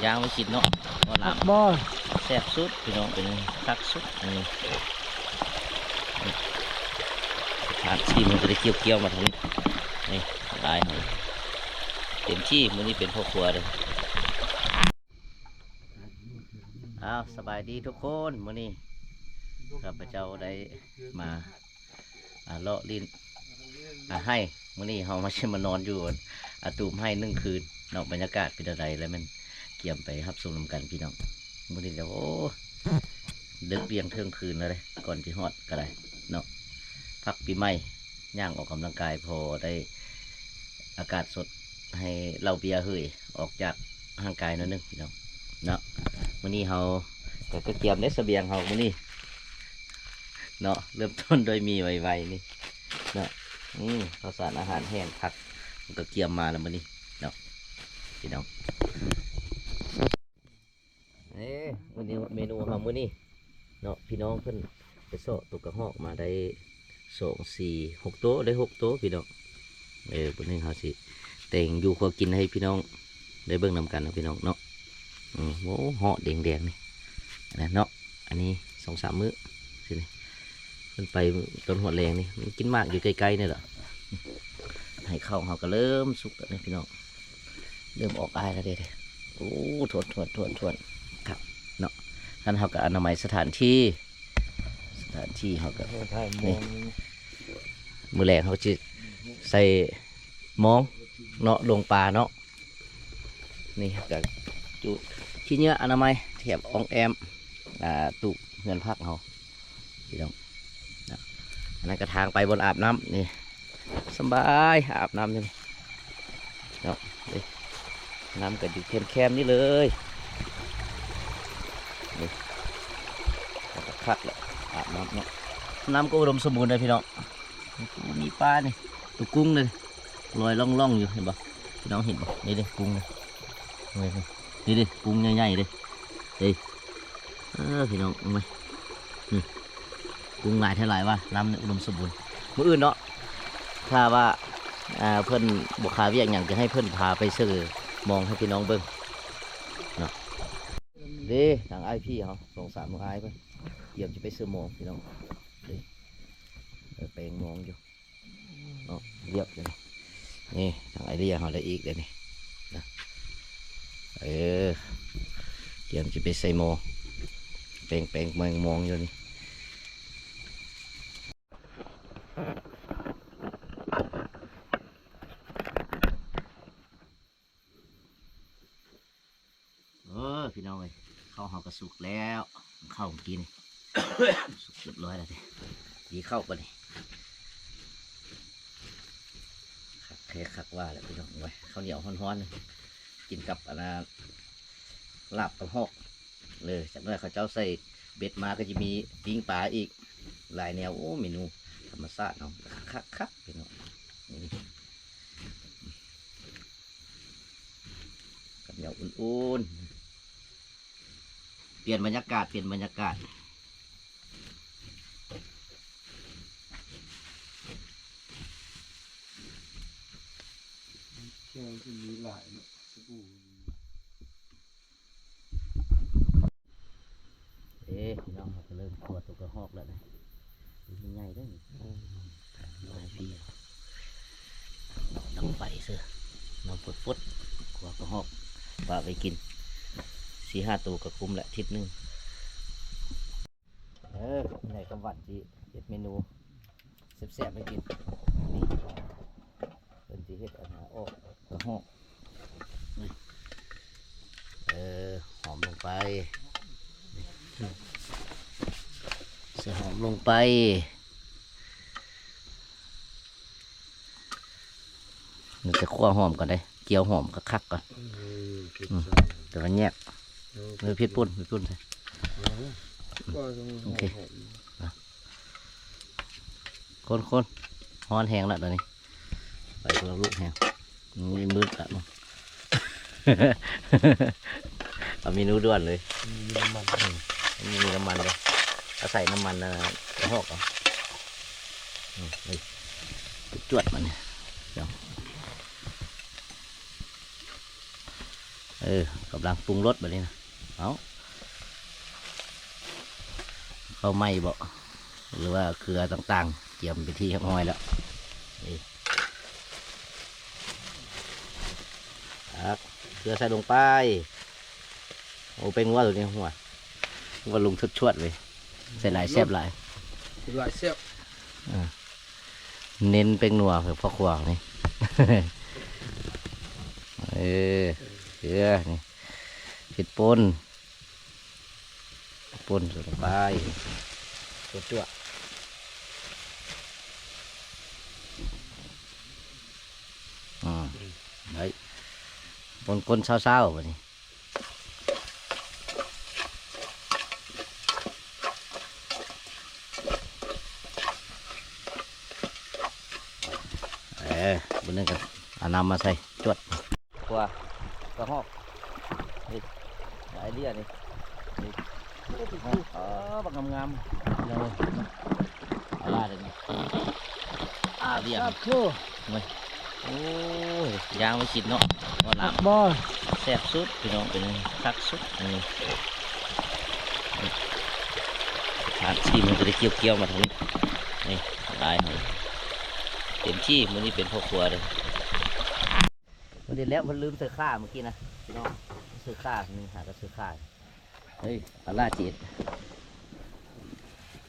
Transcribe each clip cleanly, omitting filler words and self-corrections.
ย่างไม่กินเนาะก็หลับ บ่ แซ่บสุดพี่น้องเป็นคักสุดนี่ทานชีมันจะได้เกี่ยวมาทางนี้นี่ลายเขาเต็มที่มื้อนี้เป็นพ่อครัวเลยอ้าวสบายดีทุกคนมื้อนี้ข้าพเจ้าได้มาเลาะลิ้นให้มื้อนี้เรามาชิมมานอนอยู่ตูมให้1 คืนนอกบรรยากาศเป็นอะไรแล้วมันเกี่ยมไปรับชมนำกันพี่น้องมื้อนี้เดี๋ยวโอ้ดึกเรียงเที่ยงคืนแล้วเลยก่อนที่ฮอดก็ได้เนาะพักปีใหม่ย่างออกกำลังกายพอได้อากาศสดให้เราเบียร์เฮยออกจากร่างกายหน่อยนึงพี่น้องเนาะมื้อนี้เราก็เตรียมในเสบียงเรามื้อนี้เนาะเริ่มต้นโดยมีไวๆนี่เนาะข้าวสารอาหารแห้งผักมันก็เกียมมาแล้วมื้อนี้เนาะพี่น้องวันนี้เมนูของมื้อนี้เนาะพี่น้องเพิ่นไปโซ่ตกกระหอกมาได้2 4 6 โต๊ะได้6 โต๊ะพี่น้องวันนี้เขาสิแต่งอยู่ขอกินให้พี่น้องได้เบิ่งนำกันนะพี่น้องเนาะโอ้เหาะแดงๆนี่นะเนาะอันนี้2-3 มื้อสินี่มันไปต้นหัวแรงนี่มันกินมากอยู่ใกล้ๆนี่แหละให้ข้าวเขาก็เริ่มสุกแล้วนี่พี่น้องเริ่มออกอายแล้วเด้โอ้ทวนครับเนาะท่านเขาก็อนามัยสถานที่เขาก็นี่มือแรงเขาจะใส่มองเนาะลงปลาเนาะนี่ก็จุดที่เนี้ยอนามัยแถบอองแอมตุเงินพักเขาพี่น้องอันนั้นกระทางไปบนอาบน้ำนี่สบายอาบน้ำนี่เนาะน้ำก็อยู่แคมนี่เลยนี่คักเลยอาบน้ำเนาะน้ำก็อุดมสมบูรณ์เลยพี่น้องมีปลานี่ตัวกุ้งเลยลอยล่องอยู่เห็นปะพี่น้องเห็นปะนี่ดิกุ้งเลยนี่ดิกุ้งใหญ่ๆเลยพี่น้องเอาไหมกุ้งหลายเท่าไหร่วะน้ำอุดมสมบูรณ์มื้ออื่นเนาะถ้าว่าเพื่อนบุคคาเวียงอย่างจะให้เพื่อนพาไปซื้อมองให้พี่น้องเบิ้งเนาะดีทางไอพี่เขา2-3 มือไอเพื่อนเยี่ยมจะไปซื้อมองพี่น้องดีแปลงมองอยู่เนาะเรียบเลยนี่ทางไอเรียเขาได้อีกเลยนี่นะเยี่ยมจะไปใส่มองแปลงมองอยู่นี่พี่น้องเลยข้าวหอกระสุกแล้วข้าวกิน สุกเรียบร้อยแล้วดีเข้าปะนี่คักว่าแหละพี่น้องไว้ข้าวเหนียวฮ้อนๆกินกับลาบกระหอกเลยจากนั้นเขาเจ้าใส่เบ็ดมาก็จะมีปิ้งปลาอีกหลายแนวโอ้เมนูธรรมชาติเนาะคักพี่น้องนี่กับเหนียวอุ่นๆเปลี่ยนบรรยากาศแแกงที่มีหลายเนาะสบู่พี่น้องเขาจะเริ่มขวดตัวกระหอกแล้วนะใหญ่ด้วยลายพี่น้ำไฟเสือน้ำฟุดขวดกระหอกปลาไปกิน4-5 ตัวก็คุ้มแหละทิศนึงในกำวัดจีเฮ็ดเมนูแซ่บๆไปกินนี่เป็นจีเฮ็ดอาหารออกกระหอกหอมลงไปใส่หอมลงไปมันจะคั่วหอมก่อนได้เกี่ยวหอมก็คักก่อนแต่ว่าแยกเนื้อพริกป่นใช่โอเคคนฮ้อนแห้งแล้วตอนนี้ไปตัวลูกแห้งมีมืดละมั้งเอาเมนูด่วนเลยมีน้ำมันเลยเอาใส่น้ำมันกระหอกเอาจวดมันเนี่ย กำลังปรุงรสแบบนี้นะเอาเข้าไหม้บ่หรือว่าเกลือต่างๆเกี่ยมไปที่เรียบร้อยแล้วนี่เกลือใส่ลงไปโอ้เป็นว่าตัวนี้หัวว่าลุงชวดๆเลยใส่หลายแซ่บหลาย หลายเสียบ เน้นเป็นนัวเพื่อพ่อครัวนี่ เกลือนี่เห็ดป่นใส่ลงไปจั่วđấy con sao sao vậy bên đây anh nằm mà say chuột qua có hộp đi đấy đi à đi bằng ngầm ngầm rồi là được đi à màyโอ้ยยางไม่ชิดเนาะก็น้ำบ่แซ่บสุดพี่น้องเป็นคักสุดนี่ทานชีมันจะได้เกี่ยวๆมาทางนี้นี่ได้เต็มที่มันนี่เป็นพ่อครัวเลยมันเด็ดแล้วมันลืมเสื้อข้าเมื่อกี้นะพี่น้องเสื้อข้านี่หาก็เสื้อข้าเฮ้ยปลาจีด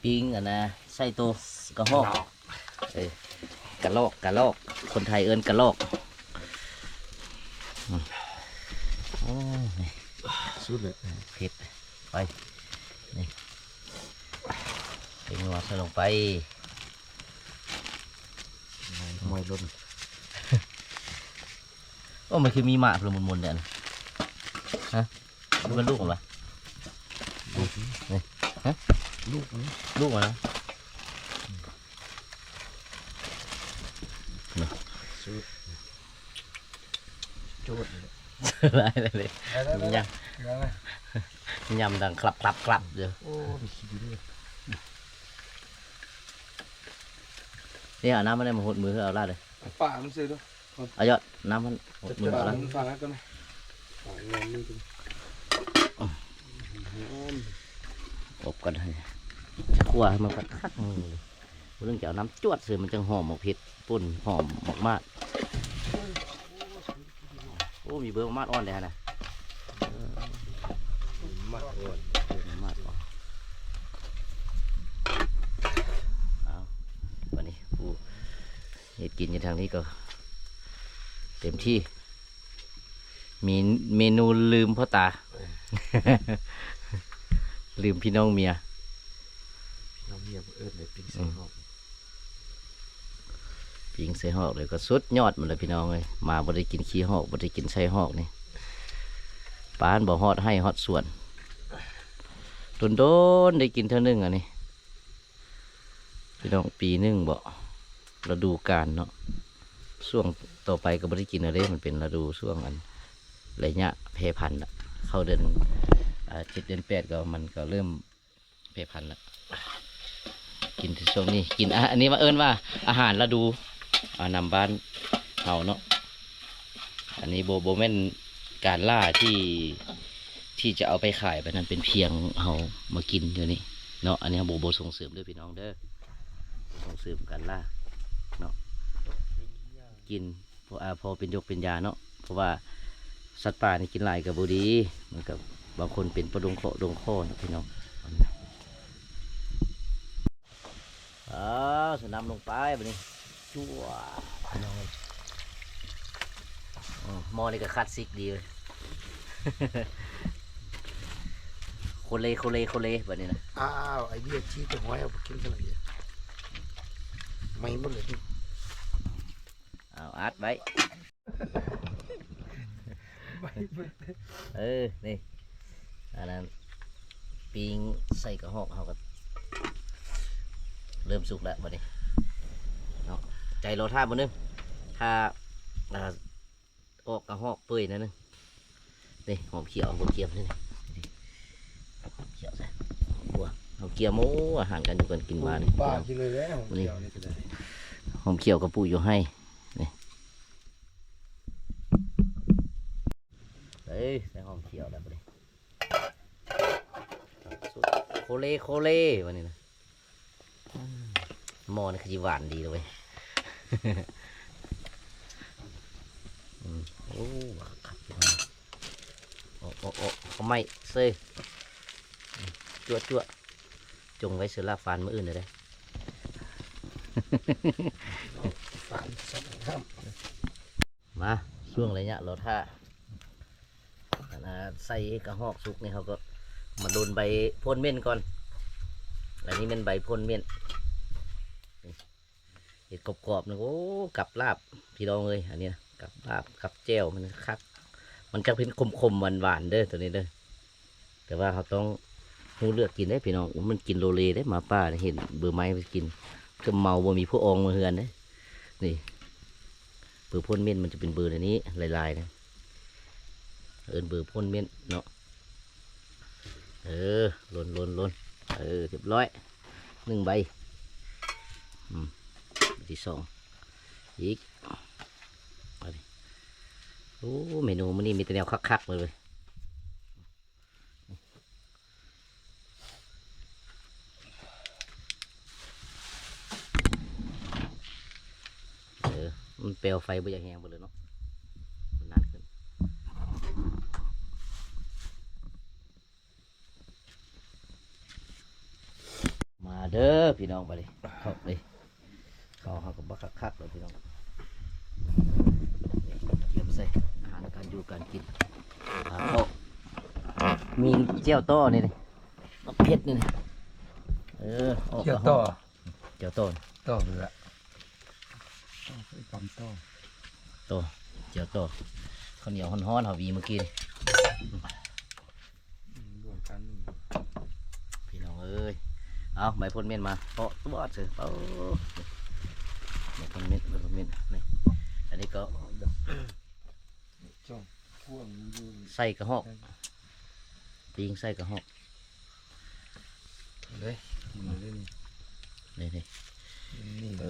ปิ้งอ่ะนะใส่ตัวกระหอกกระลอกคนไทยเอิ้นกระลอกสุดเลย เผ็ดไปนี่เป็นหัวใส่ลงไปมวยล้นโอ้มันคือมีหมากหรือมุนๆเนี่ยนะฮะดูเป็นลูกของมันนี่ฮะลูกมันนะสุดโจดเลย ได้เลยยำดังคลับเดี๋ยว โอ้มีขี้ดีด้วย นี่เอาน้ำมาได้มาหดมือเอาลาดเลย ป่ามันซื้อด้วย เอายอดน้ำมันหดมือเอาลาด ฟังกันนะป่าเงินนี่ถึง อบกันให้ขั่วให้มันคักมือเลยเรื่องจะเอาน้ำจวดเสือมันจังหอมหมกเผ็ดป่นหอมหมกมากโอ้มีเบอร์มากอ่อนเลยนะมากอ่อนเอาวันนี้ผู้เห็ดกินอยู่ทางนี้ก็เต็มที่มีเมนูลืมพ่อตา ลืมพี่น้องเมียน้องเมียเอิญเลยปิ้งใส่หอกปิงใส่หอกเลยก็สุดยอดหมดเลยพี่น้องเลยมาบ่ได้กินขี้หอกบ่ได้กินใส่หอกนี่ปานบ่ฮอดให้ฮอดส่วนโดนได้กินเท่านึงอ่ะนี่พี่น้องปีนึงบ่ฤดูกาลเนาะช่วงต่อไปก็บ่ได้กินอะไรมันเป็นฤดูช่วงอันระยะแพร่พันธุ์ละเข้าเดือน7 เดือน 8ก็มันก็เริ่มแพร่พันธุ์ละกินที่ช่วงนี้กินอันนี้มาเอิ้นว่าอาหารฤดูนำบ้านเฮาเนาะอันนี้โบแม่นการล่าที่จะเอาไปขายไปนั้นเป็นเพียงเฮามากินเดี๋ยวนี้เนาะอันนี้โบส่งเสริมด้วยพี่น้องเด้อส่งเสริมการล่าเนาะกินพอเป็นยกเป็นยาเนาะเพราะว่าสัตว์ป่านี่กินหลายกับบุดีเหมือนกับบางคนเป็นประดงคอนะพี่น้องใส่น้ำลงไปแบบนี้จั่วหม้อนี่ก็คลาสสิกดีเลย โคเลแบบนี้นะ อ้าวไอเดียชี้ตัวห้อยเอาไปกินกันเลยไม่หมดเลย เอาอัดไว้ นี่อันนั้นปิ้งใส่กระหอกเขาก็เริ่มสุกแล้วแบบนี้เนาะใจรอท่าบ่นึงถ้าออกกระหอกเปื่อยนั่นนึงนี่หอมเขียวนี่หอมเขียวใส่บัวหอมเขียวหมูอาหารกันอยู่กันกินมานี่ ป้ากินเลยแล้วนี่หอมเขียวกระปูอยู่ให้นี่ เขียวแล้วบ่ได้โคเล่โคเล่วันนี้นะหม้อนี่คือสิหวานดีเลยเว้ย โอ้ครับโอ้เขาไม่เซ่จั่วจงไว้เสือลาฟานมื้ออื่นเลยได้ ฝันสองห้าม มาช่วงระยะเราท่าใส่กระหอกสุกนี่เขาก็มาโดนใบพ่นเม่นก่อนอันนี้เป็นใบพ่นเม่นเห็ดกรอบๆนะโอ้กับลาบพี่น้องเลยอันนี้นะกับลาบกับแจ่วมันคักมันจะเป็นคมๆหวานๆเด้อตัวนี้เด้อแต่ว่าเขาต้องหูเลือกกินได้พี่น้องมันกินโลเลได้หมาป่าเนี่ยเห็นเบอร์ไม้ไปกินก็เมาบ่มีผู้องมาเฮือนเด้นี่เบอร์พ่นเม่นมันจะเป็นเบอร์อันนี้ลายๆนะเอินเบอร์พ่นเม่นเนาะลนเรียบร้อย1 ใบที่2อีกโอ้เมนูมันนี่มีแต่แนวคักๆเลยมันเปลวไฟบ่อยากแห้งไปเลยเนาะมันนานขึ้นมาเด้อพี่น้องไปเลยเข้าเลยเข้าเขากับบักคักๆเลยพี่น้องเตรียมใส่อาหารการอยู่การกินเข้ามีเจียวต้อนี่เลยมะเพ็ดนี่เลยเกี่ยวต่อ เจียวต้อ ต่อเลยละต้องใส่ปั๊มต่อ ต้อเจียวต้อข้าวเหนียวฮ้อนๆเขาวีเมื่อกี้นี่ รวมกัน พี่น้องเอ้ยเอาใบพ่นเม่นมาเปาะตัวเสือใบพ่นเม่นนี่อันนี้ก็ จ้องพ่วงอยู่ ใส่กระหอกปิงใส่กระหอก เลยมาเล่น นี่ นี่ โอ้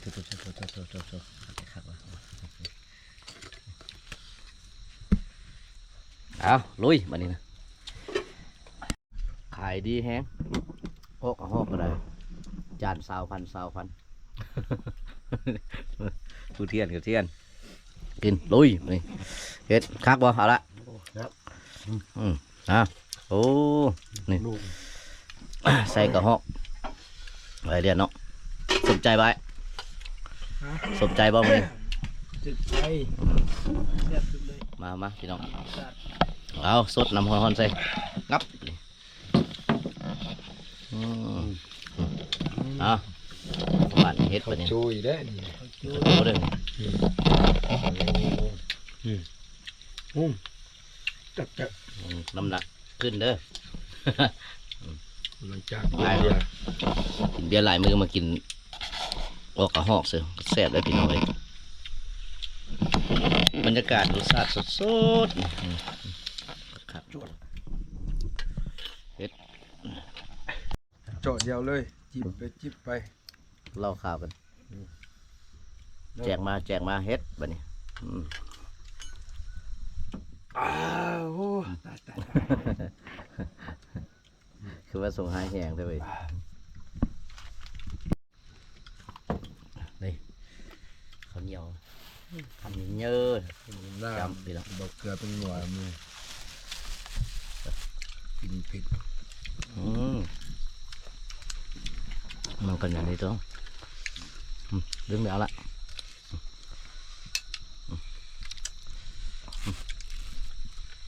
โถครับว่ะเอาลุยมานี่นะขายดีแฮงหอกก็ได้จาน20,000 ผู้เทียนกับเทียนกินลุยนี่เฮ็ดคักบ่เอาละ ครับ โอ้นี่ ลูก ใส่กระหอกไว้เรียนเนาะสนใจไว้สนใจบ่มึง จุดใจแซ่บสุดเลย มาพี่น้องเอาสดน้ำฮ้อนๆใส่งับหวานเฮ็ดไปเนี่ย ช่วยได้นี่ โอ้เด้อ จับ น้ำหนักขึ้นเด้อ หลังจาก กินเบียร์หลายมือมากินออกกระหอกเสือแซ่บเลยพี่น้องเลยบรรยากาศรสชาติสดๆครับ เจาะเดียวเลยจิบไป เล่าข่าวกันแจกมาเฮ็ดบัดนี้อ้าวโอ้ตาย คือว่าส่งหายแหงได้ไปนี่ข้าวเหนียวทำเยอะ หน้า จำพี่น้อง บอกเกลือเป็นหน่วยมือกินเผ็ด มันเป็นอย่างนี้ต้องดึงเดี๋ยวละ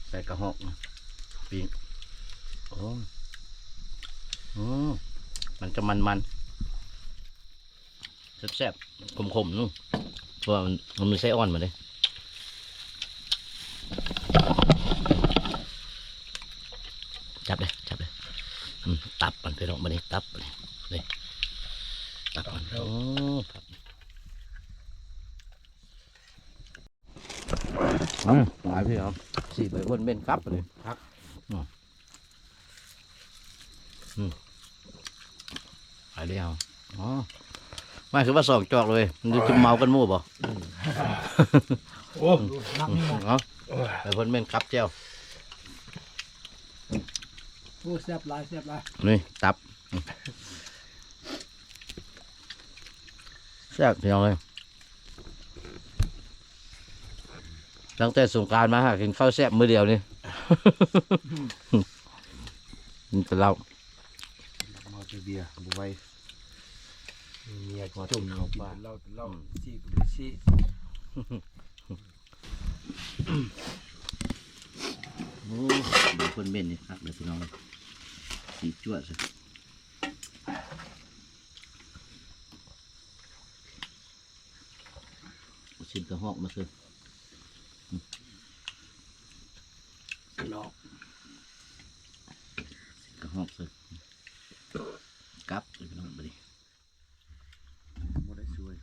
ใส่กระหอกปีนมันจะมันแซ่บๆขมๆนู่นเพราะว่ามันมีไส้อ่อนมาเลยจับเลยตับมันไปลงมาเลยตับเลยตับมันหลายพี่ครับสี่ใบวนเป็นครับเลยครับหายเดียวไม่คือว่า2 จอกเลยมันจะเมากันมู่บ่ โอ้ เนาะใบวนเป็นครับเจ้า โอ้แซ่บหลายแซ่บหลาย นี่ตับแซ่บพี่น้องเลยตั้งแต่สงกรานต์มาหากินข้าวแซ่บมื้อเดียวนี่ นี่จะเล่า มาเจอเบียร์บุไว้เมียก็จุ่มเอาปลาเล่าซี่กับซี่ โอ้ดูคนเม่นนี่ครับเดี๋ยวพี่น้องสีจวดสิเอาชิ้นกระหอกมาสิ กระลอก กระหอกสิกลับเลยพี่น้องไปดิ บ่ได้ช่วย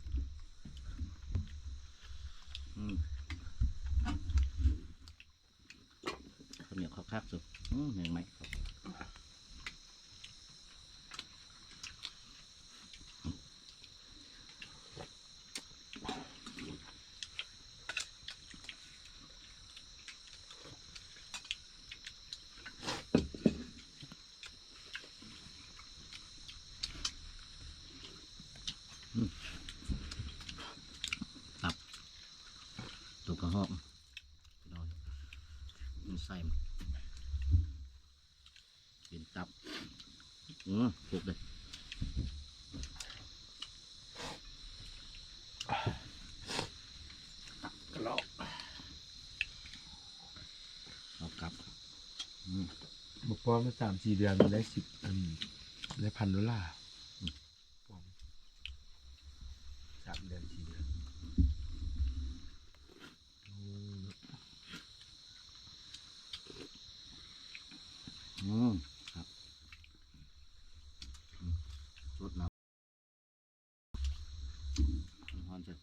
ข้าวเหนียวคักๆสิเห็นไหมครับตับตัวกระหอกพี่น้องมันใส่มาเป็นตับปลุกเลย กระลอก เอากลับ มาป้อนมา3-4 เดือนมันได้ได้$1,000ป้อน3 เดือน4 เดือน ครับรดน้ำร้อนจะ